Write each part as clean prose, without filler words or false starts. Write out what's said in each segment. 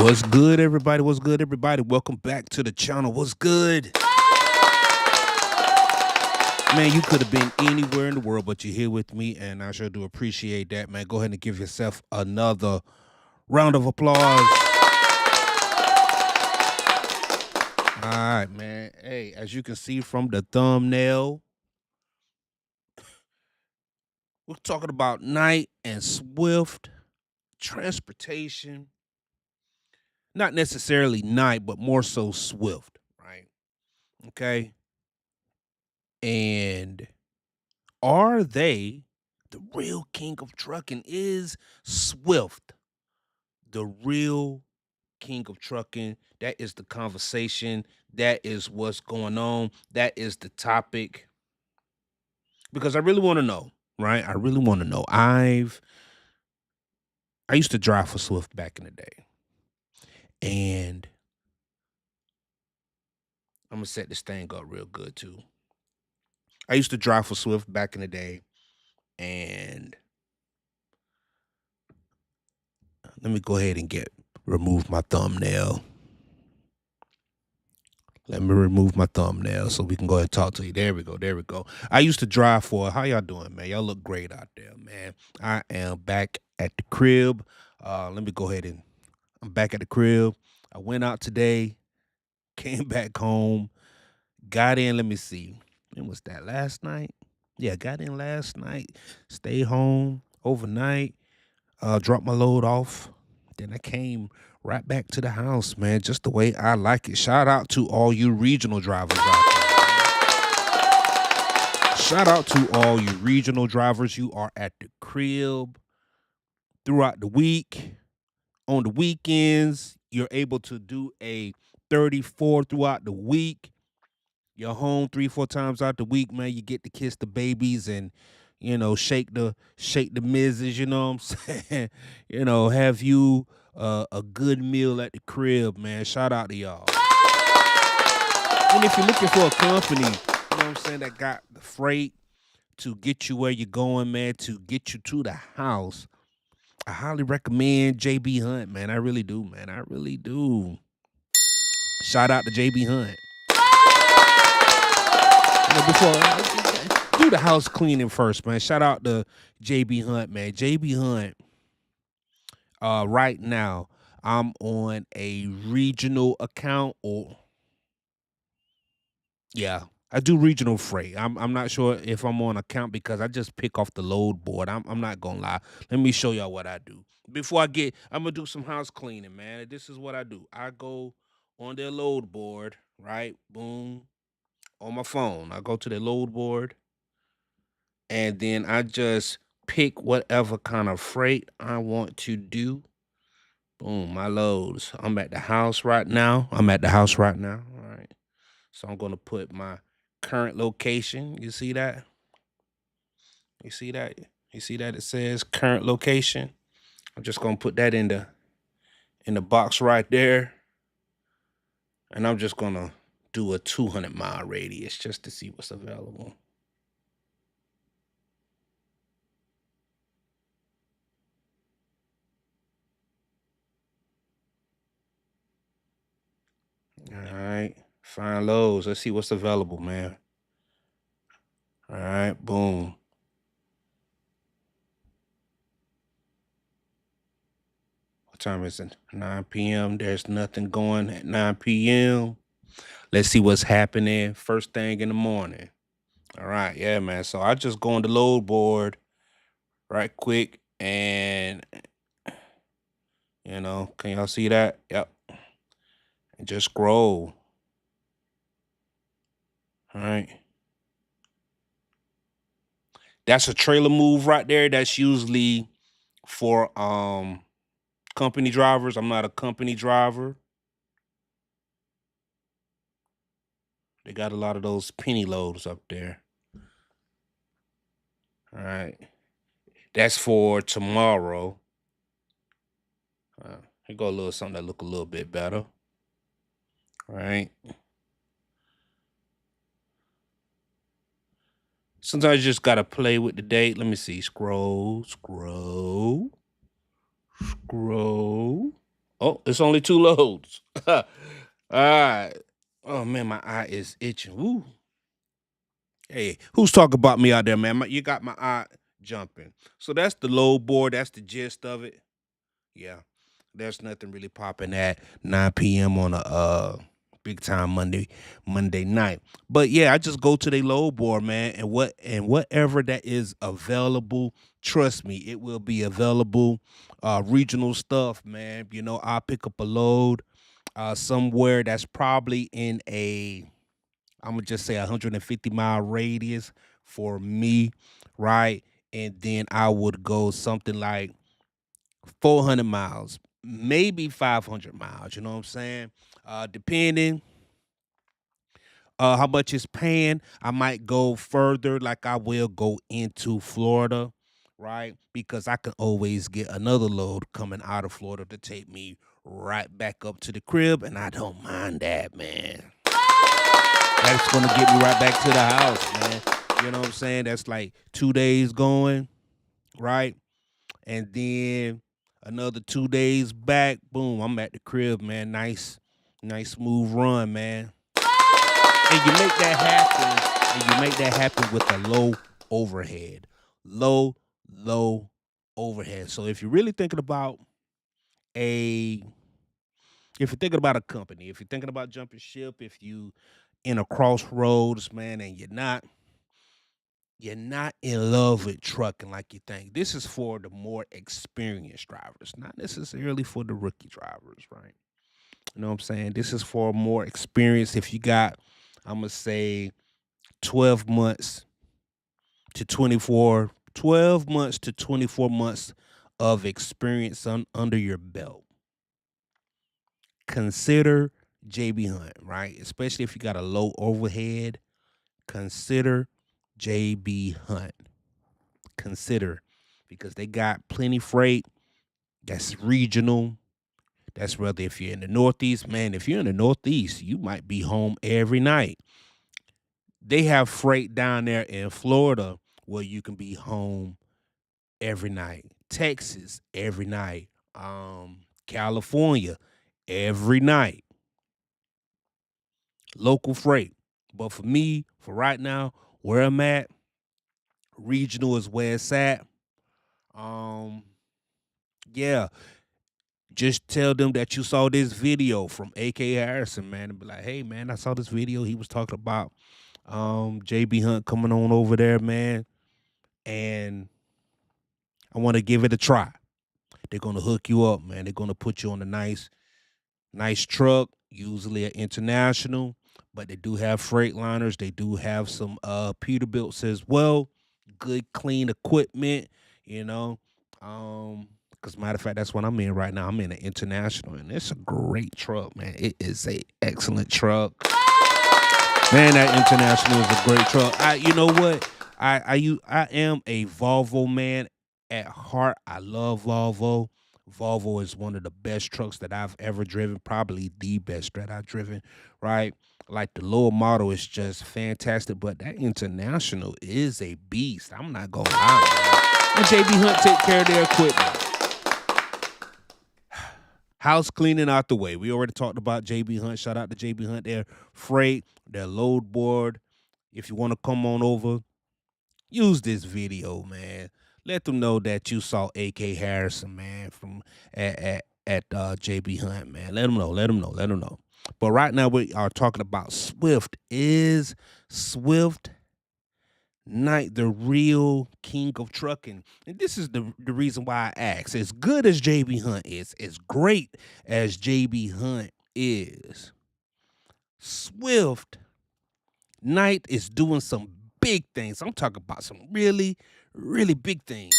What's good, everybody? What's good, everybody? Welcome back to the channel. What's good? Man, you could have been anywhere in the world, but you're here with me, and I sure do appreciate that, man. Go ahead and give yourself another round of applause. All right, man. Hey, as you can see from the thumbnail, we're talking about Knight and Swift transportation. Not necessarily Knight, but more so Swift, right? Okay. And are they the real king of trucking? Is Swift the real king of trucking? That is the conversation. That is what's going on. That is the topic. Because I really want to know, right? I really want to know. I used to drive for Swift back in the day. And I'm gonna set this thing up real good too. I used to drive for Swift back in the day, and let me go ahead and get remove my thumbnail. Let me remove my thumbnail so we can go ahead and talk to you. There we go. There we go. I used to drive for how y'all doing, man? Y'all look great out there, man. I am back at the crib. Let me go ahead and I'm back at the crib. I went out today, came back home, got in. Let me see. When was that last night? Yeah, got in last night. Stayed home overnight. Dropped my load off. Then I came right back to the house, man, just the way I like it. Shout out to all you regional drivers out there. Shout out to all you regional drivers. You are at the crib throughout the week. On the weekends, you're able to do a 34 throughout the week. You're home 3, 4 times out the week, man. You get to kiss the babies and shake the misses, you know what I'm saying? Have you a good meal at the crib, man. Shout out to y'all. And if you're looking for a company, you know what I'm saying, that got the freight to get you where you're going, man, to get you to the house, I highly recommend JB Hunt, man. I really do, man. I really do. Shout out to JB Hunt. Before do the house cleaning first, man. Shout out to JB Hunt, man. JB Hunt. Right now, I'm on a regional account, or yeah, I do regional freight. I'm not sure if I'm on account because I just pick off the load board. I'm not gonna lie. Let me show y'all what I do. I'm gonna do some house cleaning, man. This is what I do. I go on their load board, right? Boom, on my phone. I go to their load board, and then I just pick whatever kind of freight I want to do. Boom, my loads. I'm at the house right now. All right. So I'm gonna put my current location. You see that? You see that? You see that it says current location? I'm just gonna put that in the box right there. And I'm just gonna do a 200-mile radius just to see what's available. All right. Find loads. Let's see what's available, man. All right, boom. What time is it? 9 p.m. There's nothing going at 9 p.m. Let's see what's happening first thing in the morning. All right, yeah, man. So I just go on the load board right quick and can y'all see that? Yep. And just scroll. All right. That's a trailer move right there. That's usually for company drivers. I'm not a company driver. They got a lot of those penny loads up there. All right. That's for tomorrow. Here go a little something that look a little bit better. All right. Sometimes you just gotta play with the date. Let me see. Scroll, scroll, scroll. Oh, it's only two loads. All right. Oh man, my eye is itching. Woo. Hey, who's talking about me out there, man? You got my eye jumping. So that's the load board. That's the gist of it. Yeah. There's nothing really popping at 9 p.m. on a big time Monday night. But yeah, I just go to the load board, man, and whatever that is available, trust me, it will be available. Regional stuff, man. You know, I'll pick up a load somewhere that's probably in a, I'm gonna just say 150-mile radius for me, right? And then I would go something like 400 miles, maybe 500 miles. You know what I'm saying? Depending how much it's paying, I might go further. Like I will go into Florida, right? Because I can always get another load coming out of Florida to take me right back up to the crib, and I don't mind that, man. That's gonna get me right back to the house, man. You know what I'm saying? That's like 2 days going, right? And then another 2 days back, boom, I'm at the crib, man. Nice smooth run, man. And you make that happen, and you make that happen with a low overhead. Low, low overhead. So if you're really thinking about a if you're thinking about a company, if you're thinking about jumping ship, if you in a crossroads, man, and you're not in love with trucking like you think. This is for the more experienced drivers, not necessarily for the rookie drivers, right? You know what I'm saying? This is for more experience. If you got, I'm gonna say 12 months to 24, 12 months to 24 months of experience under your belt. Consider JB Hunt, right? Especially if you got a low overhead, consider JB Hunt. Consider because they got plenty freight that's regional. That's whether if you're in the Northeast, man, if you're in the Northeast, you might be home every night. They have freight down there in Florida where you can be home every night. Texas every night. California every night. Local freight. But for me, for right now, where I'm at, regional is where it's at. Um, yeah, just tell them that you saw this video from AK Harrison, man, and be like, hey man, I saw this video. He was talking about JB Hunt coming on over there, man, and I want to give it a try. They're gonna hook you up, man. They're gonna put you on a nice truck, usually an international, but they do have freight liners. They do have some Peterbilts as well. Good, clean equipment, you know. Because matter of fact, that's what I'm in right now. I'm in an international, and it's a great truck, man. It is a excellent truck. Man, that international is a great truck. You know what? I am a Volvo man at heart. I love Volvo. Volvo is one of the best trucks that I've ever driven, probably the best that I've driven, right? Like the lower model is just fantastic, but that international is a beast. I'm not gonna lie, man. And JB Hunt take care of their equipment. House cleaning out the way. We already talked about JB Hunt. Shout out to JB Hunt, their freight, their load board. If you want to come on over, use this video, man. Let them know that you saw AK Harrison, man, from at JB Hunt, man. Let them know. Let them know. Let them know. But right now we are talking about Swift. Is Swift Knight the real king of trucking? And this is the reason why I ask. As good as JB Hunt is, as great as JB Hunt is, Swift Knight is doing some big things. I'm talking about some really, really big things.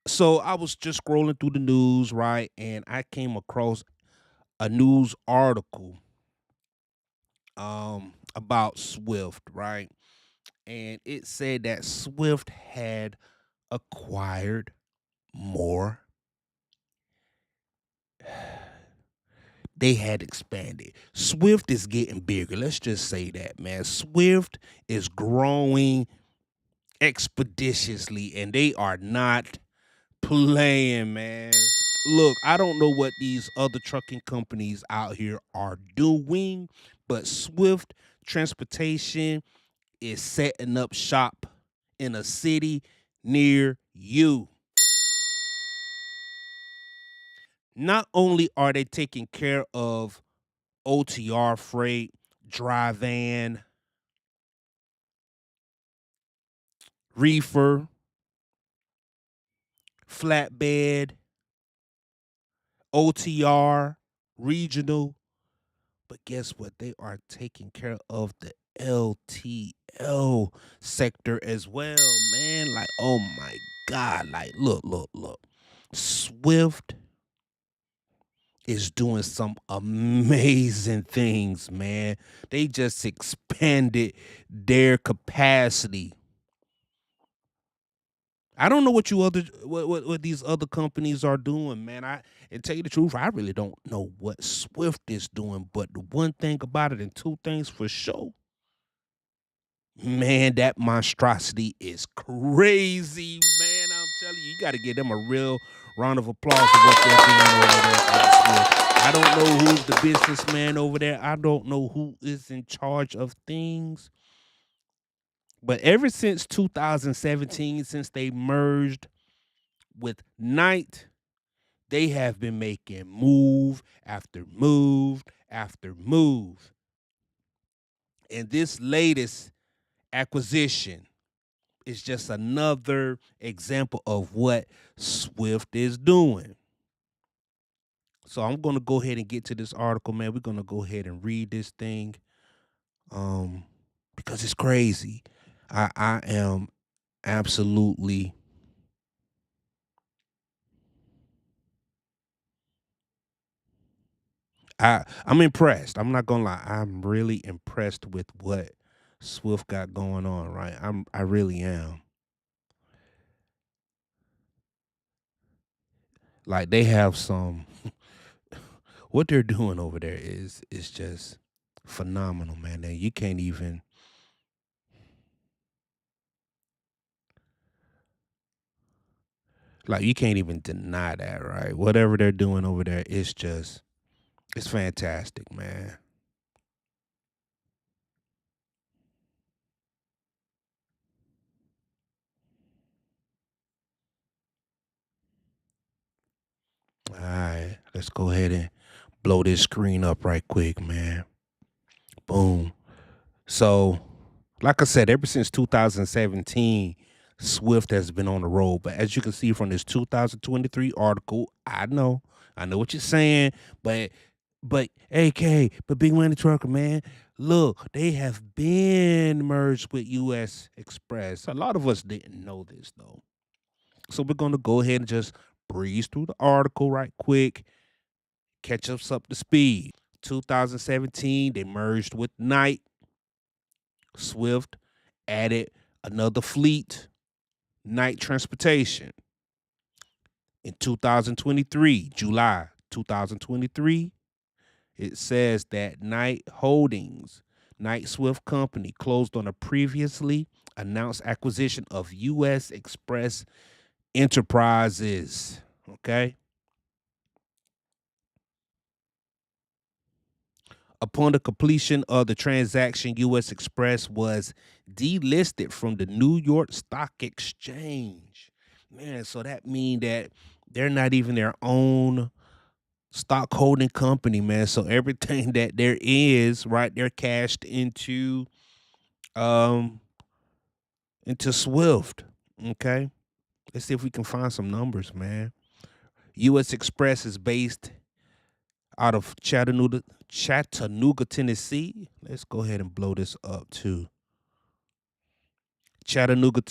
So I was just scrolling through the news, right? And I came across a news article about Swift, right? And it said that Swift had acquired more. They had expanded. Swift is getting bigger. Let's just say that, man. Swift is growing expeditiously, and they are not playing, man. Look, I don't know what these other trucking companies out here are doing, but Swift Transportation is setting up shop in a city near you. Not only are they taking care of OTR freight, dry van, reefer, flatbed, OTR, regional, but guess what? They are taking care of the LTL sector as well, man. Like, oh my God. Like, look. Swift is doing some amazing things, man. They just expanded their capacity. I don't know what what these other companies are doing, man. And tell you the truth, I really don't know what Swift is doing. But the one thing about it, and two things for sure, man, that monstrosity is crazy, man. I'm telling you, you got to give them a real round of applause for what they're doing over there at Swift. I don't know who's the businessman over there. I don't know who is in charge of things. But ever since 2017, since they merged with Knight, they have been making move after move after move. And this latest acquisition is just another example of what Swift is doing. So I'm going to go ahead and get to this article, man. We're going to go ahead and read this thing because it's crazy. I am absolutely I'm impressed. I'm not gonna lie. I'm really impressed with what Swift got going on, right? I really am. Like they have some what they're doing over there is just phenomenal, man. And you can't even you can't even deny that, right? Whatever they're doing over there, it's fantastic, man. All right, let's go ahead and blow this screen up right quick, man. Boom. So, like I said, ever since 2017, Swift has been on the road. But as you can see from this 2023 article, I know what you're saying, but AK, but Big Money Trucker, man, look, they have been merged with US Express. A lot of us didn't know this though. So we're gonna go ahead and just breeze through the article right quick, catch us up to speed. 2017, they merged with Knight. Swift added another fleet, Knight Transportation. In 2023, July 2023, it says that Knight Holdings, Knight Swift Company, closed on a previously announced acquisition of U.S. Express Enterprises. Okay. Upon the completion of the transaction, U.S. Express was delisted from the New York Stock Exchange. Man, so that means that they're not even their own stock holding company, man. So everything that there is, right, they're cashed um into Swift. Okay. Let's see if we can find some numbers, man. US Express is based out of Chattanooga, Tennessee. Let's go ahead and blow this up too. Chattanooga,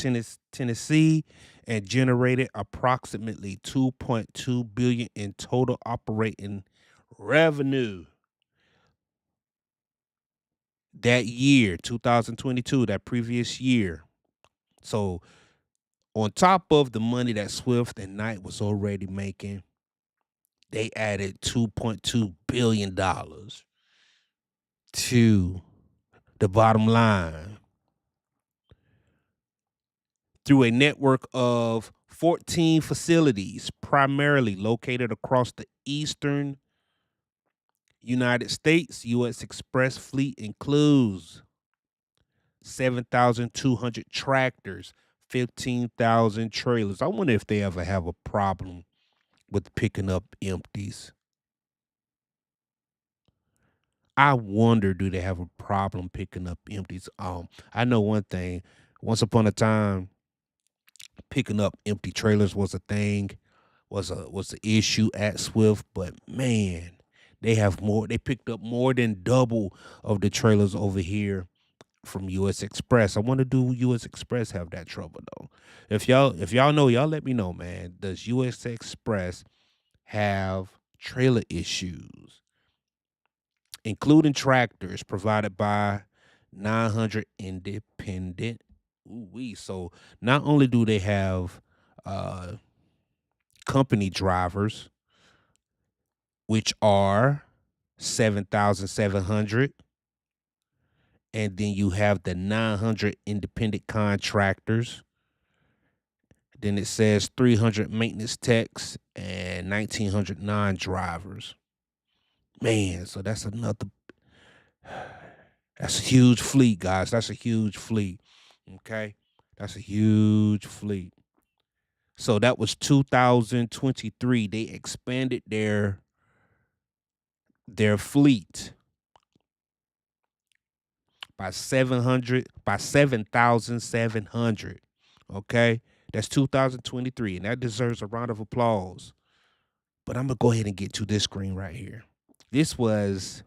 Tennessee, and generated approximately 2.2 billion in total operating revenue that year, 2022, that previous year. So, on top of the money that Swift and Knight was already making, they added $2.2 billion to the bottom line through a network of 14 facilities, primarily located across the eastern United States. U.S. Express fleet includes 7,200 tractors, 15,000 trailers. I wonder if they ever have a problem with picking up empties. I wonder, do they have a problem picking up empties? I know one thing. Once upon a time, picking up empty trailers was a thing, was the issue at Swift. But man, they have more. They picked up more than double of the trailers over here from U.S. Express. I wonder, do U.S. Express have that trouble though? If y'all know, y'all let me know, man. Does U.S. Express have trailer issues, including tractors provided by 900 independent? Ooh wee. So not only do they have uh, company drivers, which are 7,700, and then you have the 900 independent contractors. Then it says 300 maintenance techs and 1,900 non-drivers. Man, so that's another. That's a huge fleet, guys. That's a huge fleet. Okay, that's a huge fleet. So that was 2023. They expanded their fleet by 7,700. Okay, that's 2023, and that deserves a round of applause. But I'm gonna go ahead and get to this screen right here. This was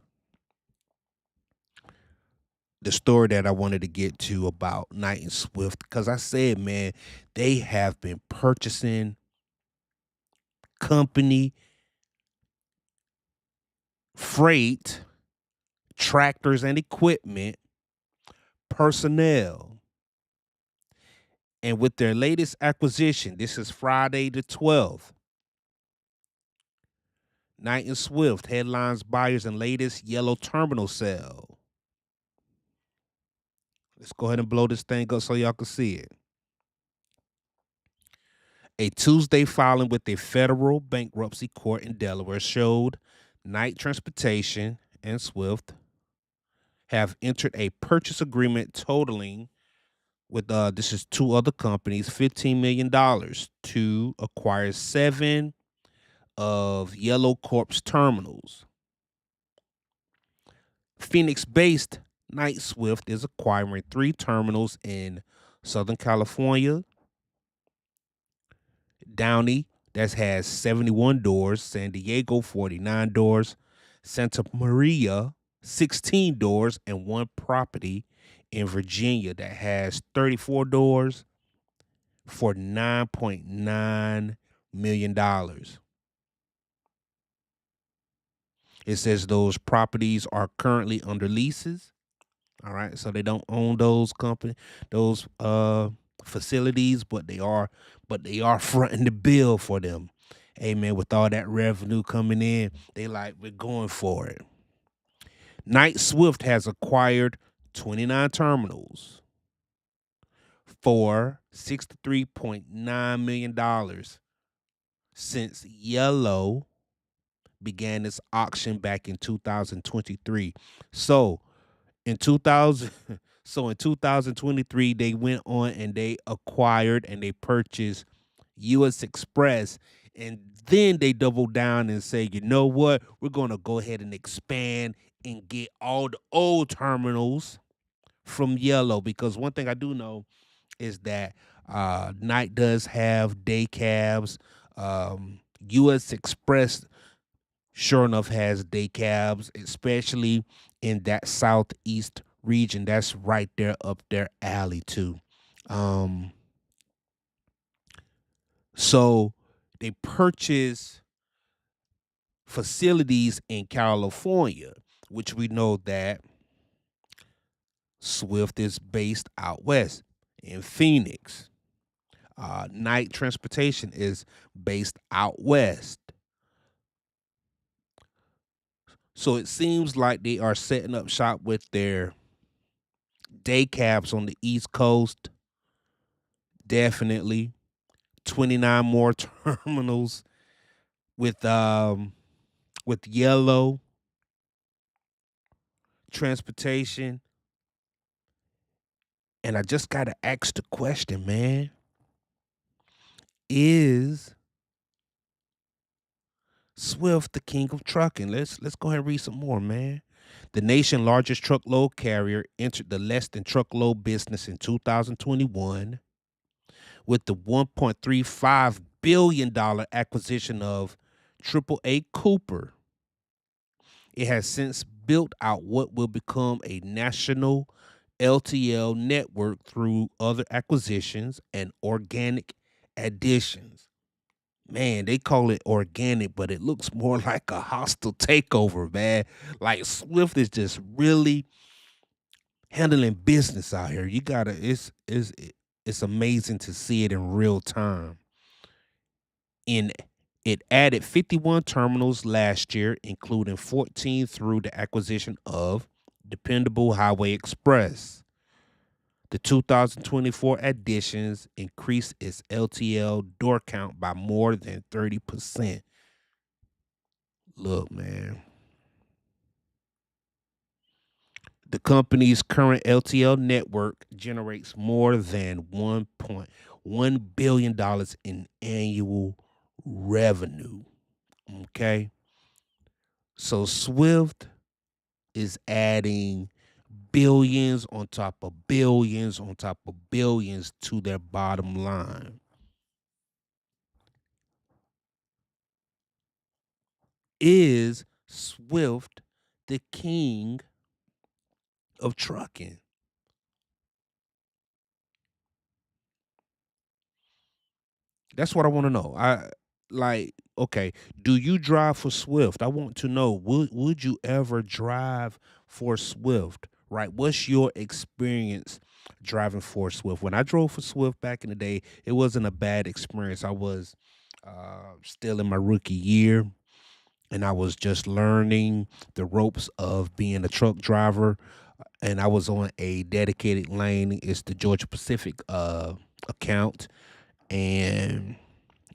the story that I wanted to get to about Knight and Swift, because I said, man, they have been purchasing company freight, tractors and equipment, personnel. And with their latest acquisition, this is Friday the 12th. Knight and Swift headlines buyers in latest yellow terminal sale. Let's go ahead and blow this thing up so y'all can see it. A Tuesday filing with a federal bankruptcy court in Delaware showed Knight Transportation and Swift have entered a purchase agreement totaling, with this is two other companies, $15 million to acquire 7 of Yellow Corp's terminals. Phoenix-based Knight Swift is acquiring 3 terminals in Southern California. Downey, that has 71 doors. San Diego, 49 doors. Santa Maria, 16 doors, and 1 property in Virginia that has 34 doors for $9.9 million. It says those properties are currently under leases. All right, so they don't own those facilities, but they are fronting the bill for them. Hey man, with all that revenue coming in, they like, we're going for it. Knight Swift has acquired 29 terminals for $63.9 million since Yellow began its auction back in 2023. So in 2000 so in 2023 they went on and they acquired and they purchased US Express, and then they doubled down and say, you know what, we're going to go ahead and expand and get all the old terminals from Yellow. Because one thing I do know is that Knight does have day cabs. US Express sure enough has day cabs, especially in that southeast region. That's right there up their alley too. Um, so they purchase facilities in California, which we know that Swift is based out west in Phoenix. Knight Transportation is based out west. So it seems like they are setting up shop with their day cabs on the East Coast, definitely 29 more terminals with Yellow Transportation. And I just gotta ask the question, man. Is Swift the king of trucking? Let's go ahead and read some more, man. The nation's largest truckload carrier entered the less than truckload business in 2021 with the $1.35 billion acquisition of AAA Cooper. It has since built out what will become a national LTL network through other acquisitions and organic additions. Man, they call it organic, but it looks more like a hostile takeover, man. Like Swift is just really handling business out here. You gotta, it's amazing to see it in real time. In It added 51 terminals last year, including 14 through the acquisition of Dependable Highway Express. The 2024 additions increased its LTL door count by more than 30%. Look, man, the company's current LTL network generates more than $1.1 billion in annual revenue. Okay. So Swift is adding billions on top of billions on top of billions to their bottom line. Is Swift the king of trucking? That's what I want to know. Okay, do you drive for Swift? I want to know, would you ever drive for Swift? Right? What's your experience driving for Swift? When I drove for Swift back in the day, it wasn't a bad experience. I was still in my rookie year and I was just learning the ropes of being a truck driver. And I was on a dedicated lane. It's the Georgia Pacific account. And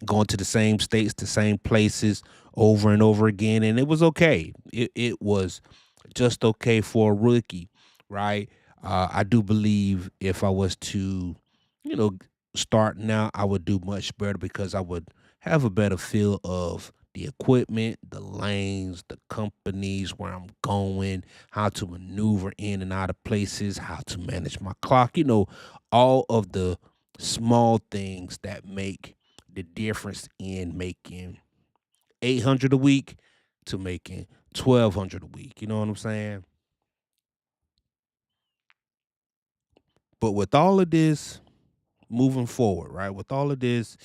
going to the same states, the same places over and over again, and it was okay. It was just okay for a rookie, right? I do believe if I was to, you know, start now, I would do much better because I would have a better feel of the equipment, the lanes, the companies, where I'm going, how to maneuver in and out of places, how to manage my clock, all of the small things that make the difference in making 800 a week to making 1200 a week. You know what I'm saying? But with all of this moving forward, right? With all of this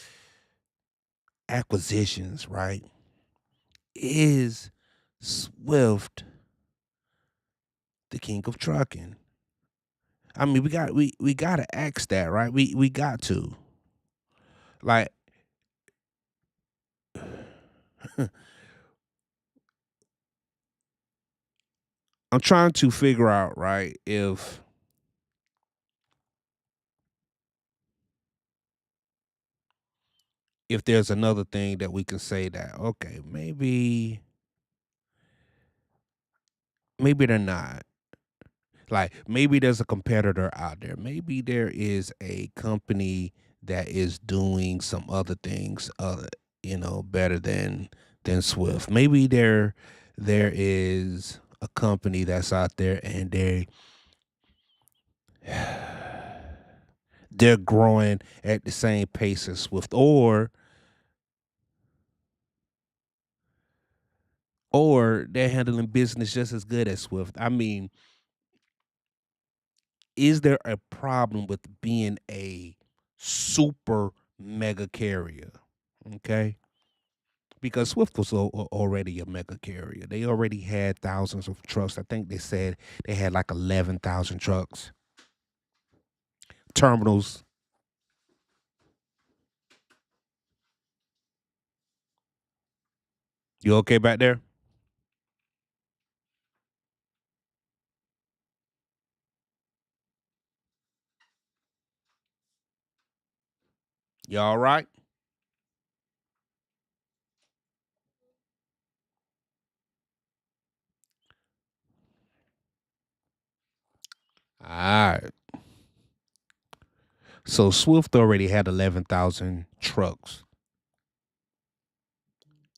acquisitions, right? Is Swift the king of trucking? I mean, we got to ask that, right? We got to. Like I'm trying to figure out, right, if there's another thing that we can say that okay, maybe they're not. Like maybe there's a competitor out there. Maybe there is a company that is doing some other things better than Swift. Maybe there is a company that's out there and they're growing at the same pace as Swift, or they're handling business just as good as Swift. I mean, is there a problem with being a super mega carrier? Okay. Because Swift was already a mega carrier. They already had thousands of trucks. I think they said they had like 11,000 trucks, terminals. You okay back there? You all right? Alright. So Swift already had 11,000 trucks.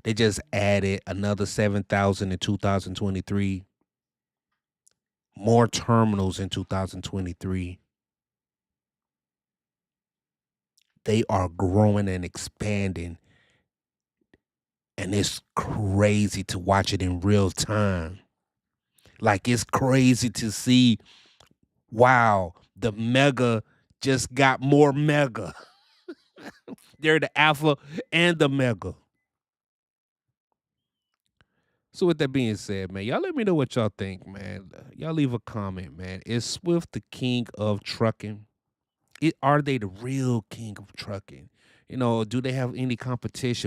They just added another 7,000 in 2023, more terminals in 2023. They are growing and expanding, and it's crazy to watch it in real time. Like, it's crazy to see, wow, the mega just got more mega. They're the alpha and the mega. So with that being said, man, y'all let me know what y'all think, man. Y'all leave a comment, man. Is Swift the king of trucking? Are they the real king of trucking? Do they have any competition